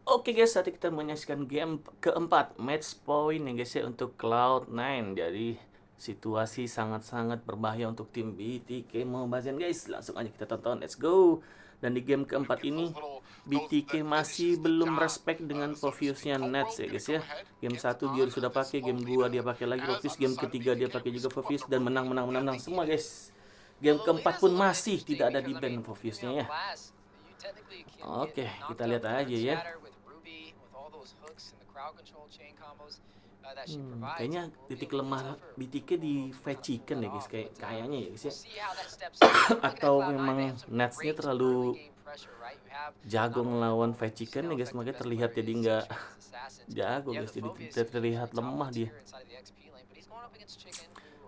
Oke guys, saat kita menyaksikan game keempat, match point ya guys ya untuk Cloud9. Jadi situasi sangat-sangat berbahaya untuk tim BTK Mobazane guys. Langsung aja kita tonton, let's go. Dan di game keempat ini BTK masih belum respect dengan Proviusnya Nact ya guys ya. Game 1 biar sudah pakai, game 2 dia pakai lagi Provius, game ketiga dia pakai juga Provius dan menang semua guys. Game keempat pun masih tidak ada di ban Proviusnya ya. Oke, kita lihat aja ya. Kayaknya titik lemah BTK di fried chicken ya guys, kayaknya ya guys ya. Atau memang Netsnya terlalu jago ngelawan fried chicken ya guys, makanya terlihat jadi nggak jago guys, jadi terlihat lemah dia.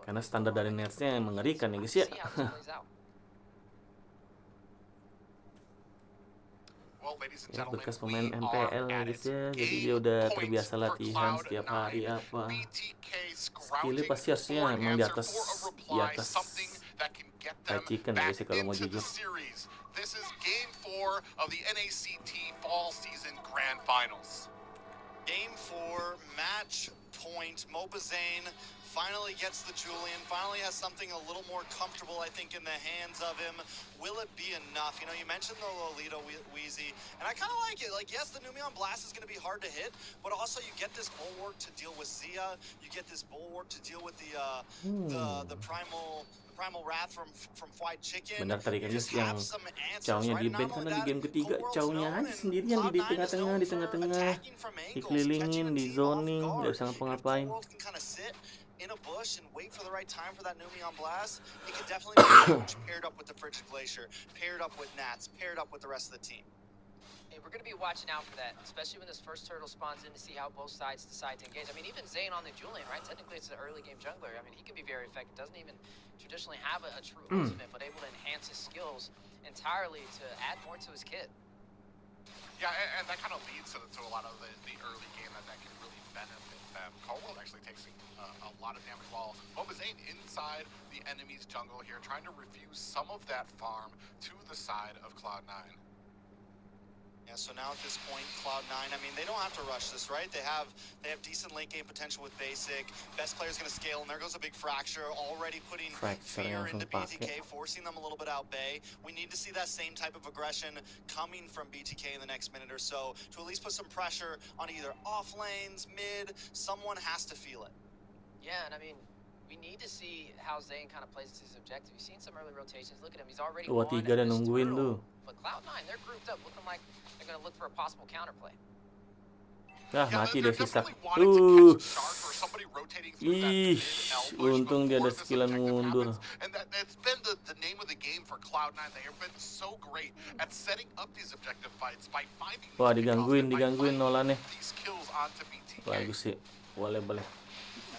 Karena standar dari Netsnya mengerikan ya guys ya. Ya, bekas pemain MPL ya guys ya, jadi dia udah terbiasa latihan setiap hari apa. Skillnya pasti harusnya emang di atas fried chicken ya guys ya kalau mau jujur. This is game 4 of the Nact Fall Season Grand Finals. Game 4, match point. Mobazane finally gets the Julian, finally has something a little more comfortable, I think, in the hands of him. Will it be enough? You know, you mentioned the Lolita Wheezy, and I kind of like it. Like, yes, the Numeon Blast is going to be hard to hit, but also you get this Bulwark to deal with Zia, you get this Bulwark to deal with the Primal Wrath from Fried Chicken. Benar tadi kan guys, yang cownya di ban karena di game ketiga cownya aja sendirian di tengah-tengah, dikelilingin, di zoning, nggak bisa ngapa-ngapain. In a bush and wait for the right time for that Numeon Blast, it could definitely be paired up with the Frigid Glacier, paired up with Nats, paired up with the rest of the team. Hey, we're going to be watching out for that, especially when this first turtle spawns in to see how both sides decide to engage. I mean, even Zane on the Julian, right? Technically, it's an early game jungler. I mean, he can be very effective. Doesn't even traditionally have a true ultimate, but able to enhance his skills entirely to add more to his kit. Yeah, and that kind of leads to a lot of the early game that can really benefit them. Cold actually takes a lot of damage while Mobazane inside the enemy's jungle here, trying to refuse some of that farm to the side of Cloud9. Yeah, so now at this point, Cloud9, I mean, they don't have to rush this, right? They have decent late game potential with basic. Best player's going to scale, and there goes a big fracture, already putting fear into BTK, forcing them a little bit out bay. We need to see that same type of aggression coming from BTK in the next minute or so to at least put some pressure on either off lanes, mid. Someone has to feel it. Yeah, and I mean, we need to see how Zane kind of plays his objective. You've seen some early rotations. Look at him. He's already Wah, tiga dan nungguin tuh. But Cloud9, they're grouped up, looking like they're going to look for a possible counterplay. Mati deh sisa. Ih, untung dia ada skillan mundur. And that's been the name of the game for Cloud9. They have been so great at setting up these objective fights by finding. Wah, digangguin Nolannya. Bagus sih. Boleh.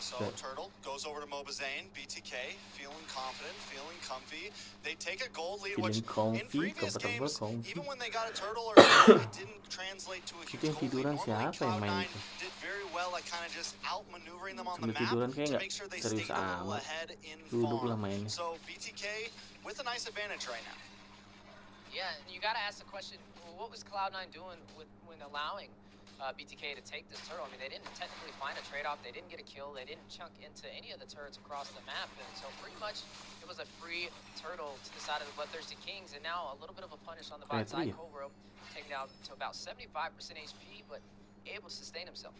So Turtle goes over to Mobazane, BTK, feeling confident, feeling comfy. They take a gold lead, which in previous games, even when they got a Turtle or it didn't translate to a huge gold lead. Normally Cloud9 did very well at kind of just outmaneuvering them on the map to make sure they stayed a little ahead in farm. So BTK with a nice advantage right now. Yeah, and you got to ask the question, well, what was Cloud9 doing when allowing BTK to take this turtle? I mean, they didn't technically find a trade-off. They didn't get a kill. They didn't chunk into any of the turrets across the map. And so pretty much it was a free turtle to the side of the Bloodthirsty Kings. And now a little bit of a punish on the bot side. Cobra taken down to about 75% HP, but able to sustain himself.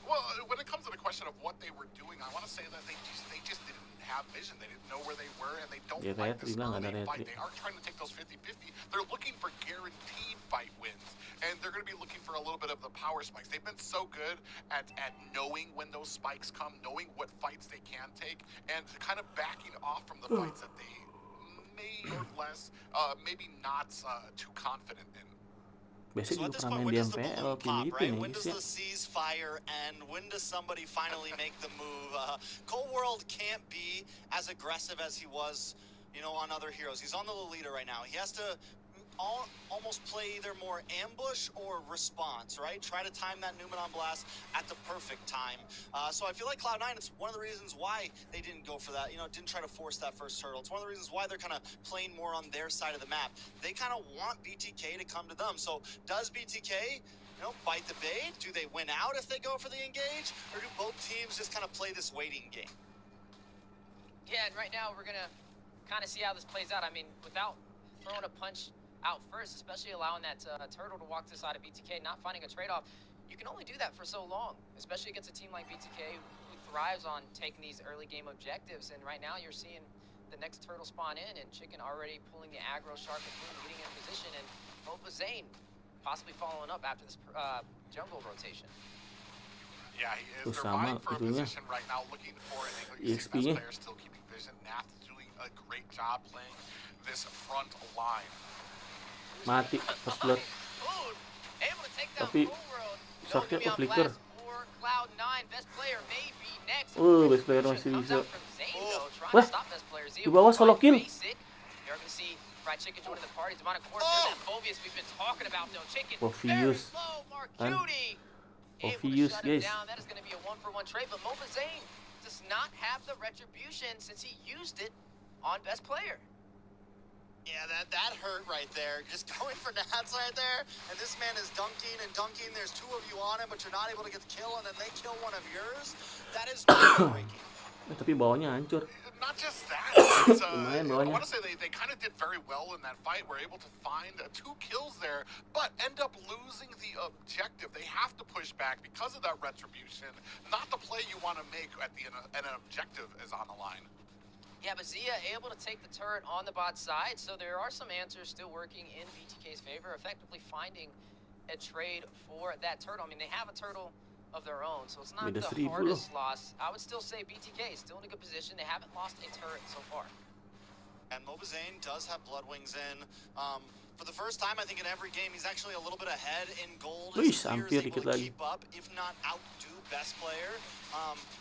Well, when it comes to the question of what they were doing, I want to say that they just didn't have vision. They didn't know where they were, and they don't like this early fight. They aren't trying to take those 50-50. They're looking for guaranteed fight wins, and they're going to be looking for a little bit of the power spikes. They've been so good at knowing when those spikes come, knowing what fights they can take, and kind of backing off from the fights that they may or less, maybe not too confident in. Biasanya juga pernah main di MPL Filipina ya when does the ceasefire end? When does somebody finally make the move? Cold World can't be as aggressive as he was, you know, on other heroes. He's on the Lolita right now. He has to almost play either more ambush or response, right? Try to time that Numenon blast at the perfect time. So I feel like Cloud9, it's one of the reasons why they didn't go for that, didn't try to force that first turtle. It's one of the reasons why they're kind of playing more on their side of the map. They kind of want BTK to come to them. So does BTK, bite the bait? Do they win out if they go for the engage? Or do both teams just kind of play this waiting game? Yeah, and right now we're going to kind of see how this plays out. I mean, without throwing a punch out first, especially allowing that turtle to walk to the side of BTK, not finding a trade-off, you can only do that for so long, especially against a team like BTK who thrives on taking these early game objectives. And right now you're seeing the next turtle spawn in, and Chicken already pulling the aggro, Shark and Boom getting in position, and Mobazane possibly following up after this jungle rotation. Yeah, he is. They're vying for a position right now, looking for an angle. You see best player still keeping vision. Nact doing a great job playing this front line. Mati pas blood. Tapi sakit ke flicker. Best player masih bisa. Wah, di bawah solo kill. Obvious. Kan? Obvious, guys. That is going to be a 1-for-1 trade, but Mobazane does not have the retribution since he used it on best player. Yeah, that hurt right there. Just going for Nats right there, and this man is dunking and dunking. There's two of you on him, but you're not able to get the kill, and then they kill one of yours. That is breaking. Tapi bawahnya hancur. Not just that. I want to say they kind of did very well in that fight. We're able to find 2 kills there, but end up losing the objective. They have to push back because of that retribution. Not the play you want to make at an objective is on the line. Yeah, but Zia able to take the turret on the bot side, so there are some answers still working in BTK's favor, effectively finding a trade for that turtle. I mean, they have a turtle of their own, so it's not the hardest loss. I would still say BTK is still in a good position. They haven't lost a turret so far. And Mobazane does have Bloodwings in. For the first time, I think in every game, he's actually a little bit ahead in gold. Wih, hampir dikit lagi. Keep up, if not outdo best player,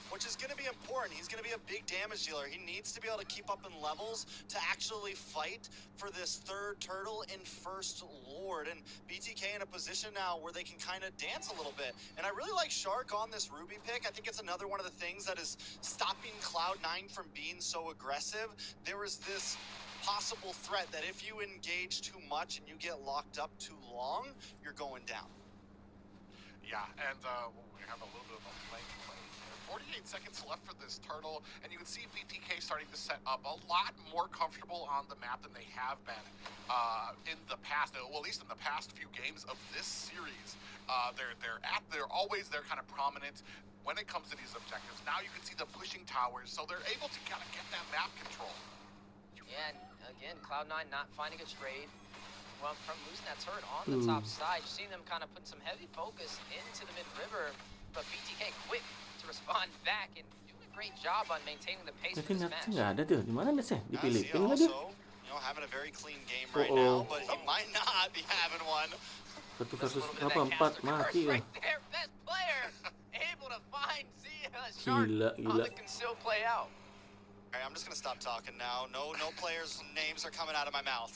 which is going to be important. He's going to be a big damage dealer. He needs to be able to keep up in levels to actually fight for this third turtle in first Lord. And BTK in a position now where they can kind of dance a little bit. And I really like Shark on this Ruby pick. I think it's another one of the things that is stopping Cloud9 from being so aggressive. There is this possible threat that if you engage too much and you get locked up too long, you're going down. Yeah, and we have a little bit of a flank play. 48 seconds left for this turtle, and you can see BTK starting to set up a lot more comfortable on the map than they have been in the past. Well, at least in the past few games of this series. They're always kind of prominent when it comes to these objectives. Now you can see them pushing towers, so they're able to kind of get that map control. Yeah, and again, Cloud9 not finding a trade from losing that turret on the top side. You're seeing them kind of put some heavy focus into the mid-river, but BTK quick to respond back and doing a great job on maintaining the pace of this match. Nggak ada tuh, di mana Netsnya? Dipilih, kan lagi? Having a very clean game right now, but he might not be having one. 1 versus 4 mati ya. Right there, best player able to find Zia Shark on the concealed play out. All right, I'm just gonna stop talking now. No players' names are coming out of my mouth.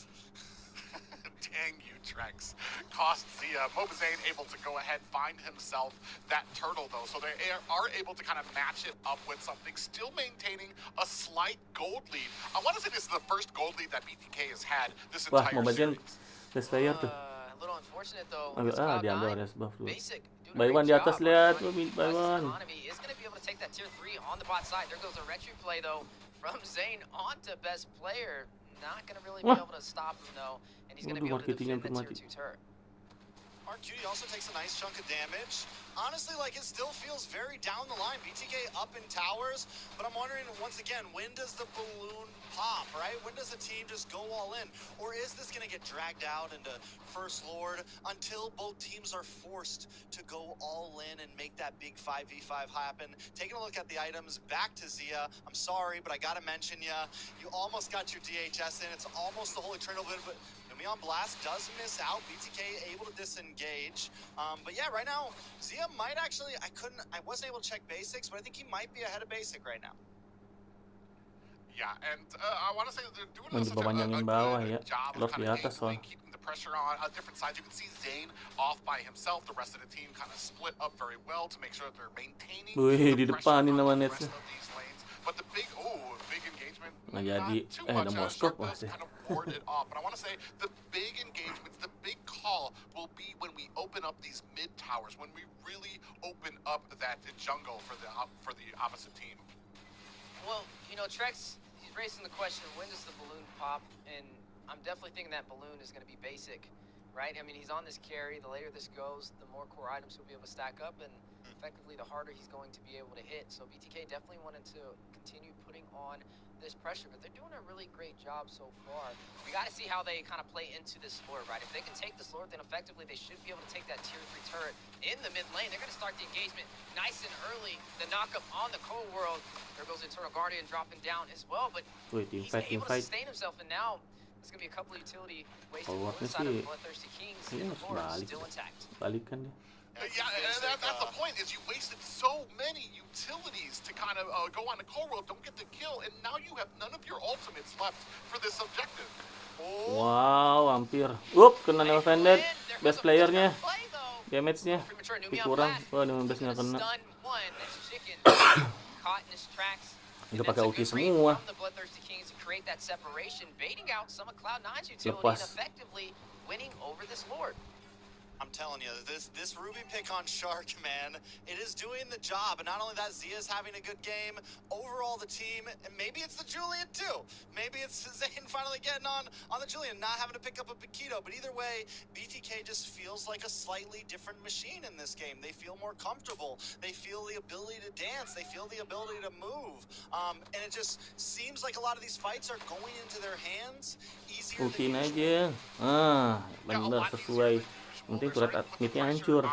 Dang you, Trex. Cost Zia. Mobazane able to go ahead, find himself that turtle, though. So they are able to kind of match it up with something, still maintaining a slight gold lead. I want to say this is the first gold lead that BTK has had this entire Mobazane series. best player tuh. A little unfortunate, though. Diambil ada buff dulu. Basic. Baywan di atas, lihat. Baywan. Is going to be able to take that tier 3 on the bot side. There goes a retro play, though, from Zane onto best player. Not going to really be able to stop him, though. And he's going to be able to defend that tier 2 turret. Mark Cutie also takes a nice chunk of damage. Honestly, it still feels very down the line. BTK up in towers, but I'm wondering, once again, when does the balloon pop, right? When does the team just go all in? Or is this going to get dragged out into First Lord until both teams are forced to go all in and make that big 5v5 happen? Taking a look at the items, back to Zia. I'm sorry, but I got to mention you. You almost got your DHS in. It's almost the Holy Trinity, but Neon Blast does miss out. BTK able to disengage. But yeah, right now, Zia might actually, I wasn't able to check basics, but I think he might be ahead of basic right now. Yeah, and I want to say that they're doing such a Dibabanjangin bawah ya. good job Telor of di kind of atas soal. keeping the pressure on different sides. You can see Zane off by himself. The rest of the team kind of split up very well to make sure that they're maintaining Wih, di the pressure depanin on sama the Nets. rest of these lanes. But the big engagement, Nggak not jadi. too Ada much. Moskop Shark does masih. kind of ward it off. But I want to say the big engagements, the big call will be when we open up these mid towers, when we really open up that jungle for the opposite team. Well, you know, Trex, he's raising the question, when does the balloon pop? And I'm definitely thinking that balloon is going to be basic, right? I mean, he's on this carry. The later this goes, the more core items he'll be able to stack up, and effectively the harder he's going to be able to hit. So BTK definitely wanted to continue putting on this pressure, but they're doing a really great job so far. We got to see how they kind of play into this Lord, right? If they can take this Lord, then effectively they should be able to take that tier 3 turret in the mid lane. They're going to start the engagement nice and early. The knockup on the Cold World. There goes Eternal Guardian dropping down as well, but Wih, he's team able to fight. sustain himself, and now there's going to be a couple of utility wasted Kalau on the side of sih, the Bloodthirsty Kings. kayaknya And harus the Lord balik. still intact. Balikan deh. Yeah, and that's the point, is you wasted so many utilities to kind of go on a Cold World, don't get the kill, and now you have none of your ultimates left for this objective. Wow, hampir. Kena nail fended. Best playernya. Damage-nya kurang. Wah, 15 nggak kena. Udah pakai ulti semua. Lepas. I'm telling you, this Ruby pick on Shark, man, it is doing the job. And not only that, Zia's having a good game. Overall, the team, and maybe it's the Julian too. Maybe it's Zane finally getting on the Julian, not having to pick up a Paquito. But either way, BTK just feels like a slightly different machine in this game. They feel more comfortable. They feel the ability to dance. They feel the ability to move. And it just seems like a lot of these fights are going into their hands easier Ultiin than aja. Bener sesuai. Penting turret mid-nya hancur.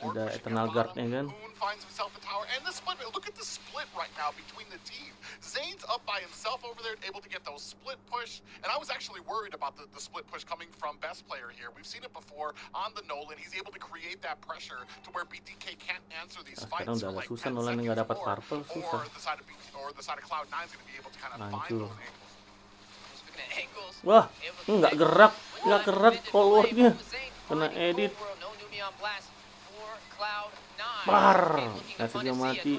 Ada Eternal Guard-nya kan. Finds himself a tower, and the split. Look at the split right now between the team. Zane's up by himself over there, able to get those split push. And I was actually worried about the split push coming from best player here. We've seen it before on the Nolan. He's able to create that pressure to where BTK can't answer these fights for like 10 susah Nolan nggak dapat purple, susah. Or the side of Cloud9 is going to be able to kind of find Hancur. those angles. Wah, nggak gerak Telornya. Kena edit. Bar. Nact juga mati.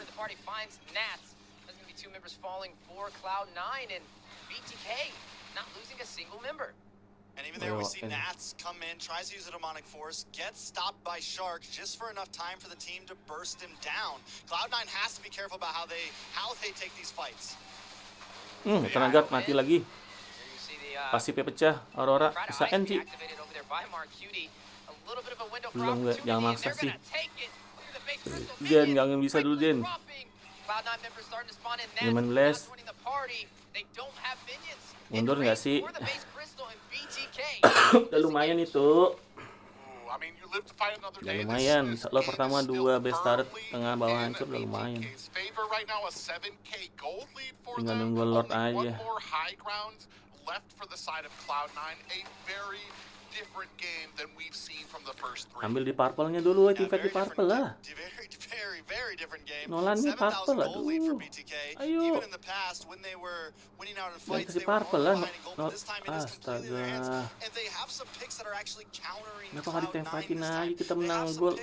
And even there, we see Nats come in, tries to use a demonic force, gets stopped by Shark just for enough time for the team to burst him down. Cloud9 has to be careful about how they take these fights. Tenaga mati lagi. Pasifnya pecah. Aurora bisa end sih. Belum, nggak, jangan maksa sih. Jen, jangan bisa dulu Jen. 15. Mundur nggak sih? Udah lumayan itu. Udah lumayan. Lo pertama 2 best turret tengah bawah hancur udah lumayan. Tinggal nunggu Lord aja. Ambil di purple-nya dulu, teamfight di purple lah. Nolan nih purple lah dulu. Ayo. Jangan kasih purple lah. Astaga. Kenapa nggak di-teamfightin aja, kita menang gol.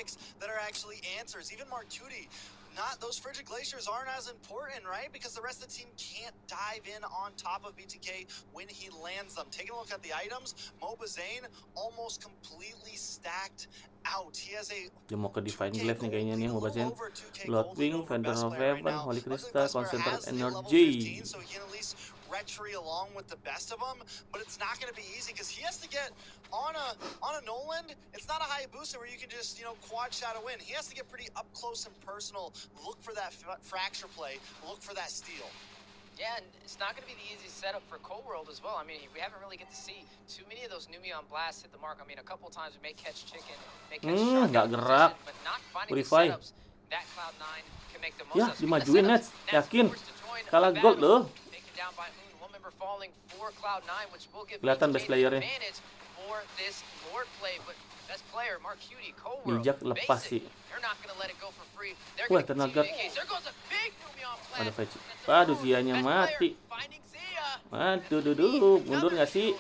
Those frigid glaciers aren't as important, right? Because the rest of the team can't dive in on top of BTK when he lands them. Taking a look at the items, Mobazane almost completely stacked out. He has a Dia mau ke Divine Glaive nih kayaknya nih Mobazane. Bloodwing, Fender of Heaven, Holy Crystal, Concentrated Energy. So he can at least retry along with the best of them, but it's not going to be easy because he has to get on a Nolan. It's not a Hayabusa where you can just, quad shadow in. He has to get pretty up close and personal, look for that fracture play, look for that steal. Yeah, and it's not going to be the easiest setup for Cold World as well. I mean, we haven't really get to see too many of those Numeon blasts hit the mark. I mean, a couple times we may catch Chicken, may catch Shark, nggak gerak. but not finding the Purify. setups that Cloud9 can make the most Ya, of. dimajuin Nets. Yakin. Kalah gold loh. Kelihatan best playernya. Bijak lepas sih. Wah, tenaga. Ada Veggie. Waduh, Zianya mati. Waduh, mundur nggak sih?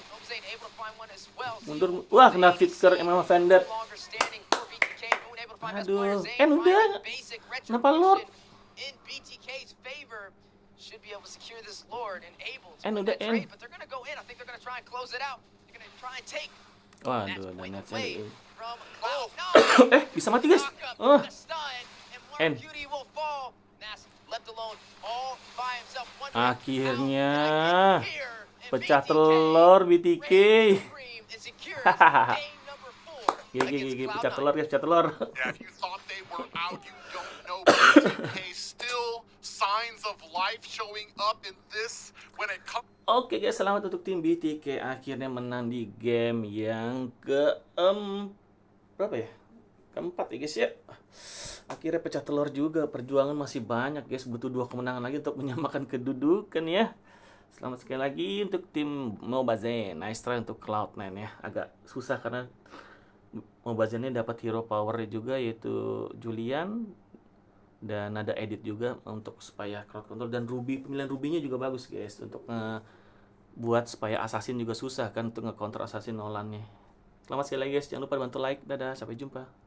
Mundur. Wah, kena Victor emang Fender. Aduh, udah. Kenapa Lord? Udah Waduh, ada netnya nih. Bisa mati guys. Akhirnya pecah telur BTK. Gigi pecah telur guys, pecah telur. Yeah, if you thought they were out, you don't know. BTK still signs of life showing up in this when it comes. Oke guys, selamat untuk tim BTK akhirnya menang di game yang berapa ya? Keempat ya guys ya. Akhirnya pecah telur juga. Perjuangan masih banyak guys, butuh 2 kemenangan lagi untuk menyamakan kedudukan ya. Selamat sekali lagi untuk tim Mobazane. Nice try untuk Cloud9 ya. Agak susah karena Mobazane dapat hero power juga, yaitu Julian, dan ada edit juga untuk supaya crowd control, dan Ruby, pemilihan Ruby-nya juga bagus guys untuk buat supaya assassin juga susah kan untuk nge-counter assassin Nolan-nya. Selamat sekali lagi guys, jangan lupa bantu like. Dadah, sampai jumpa.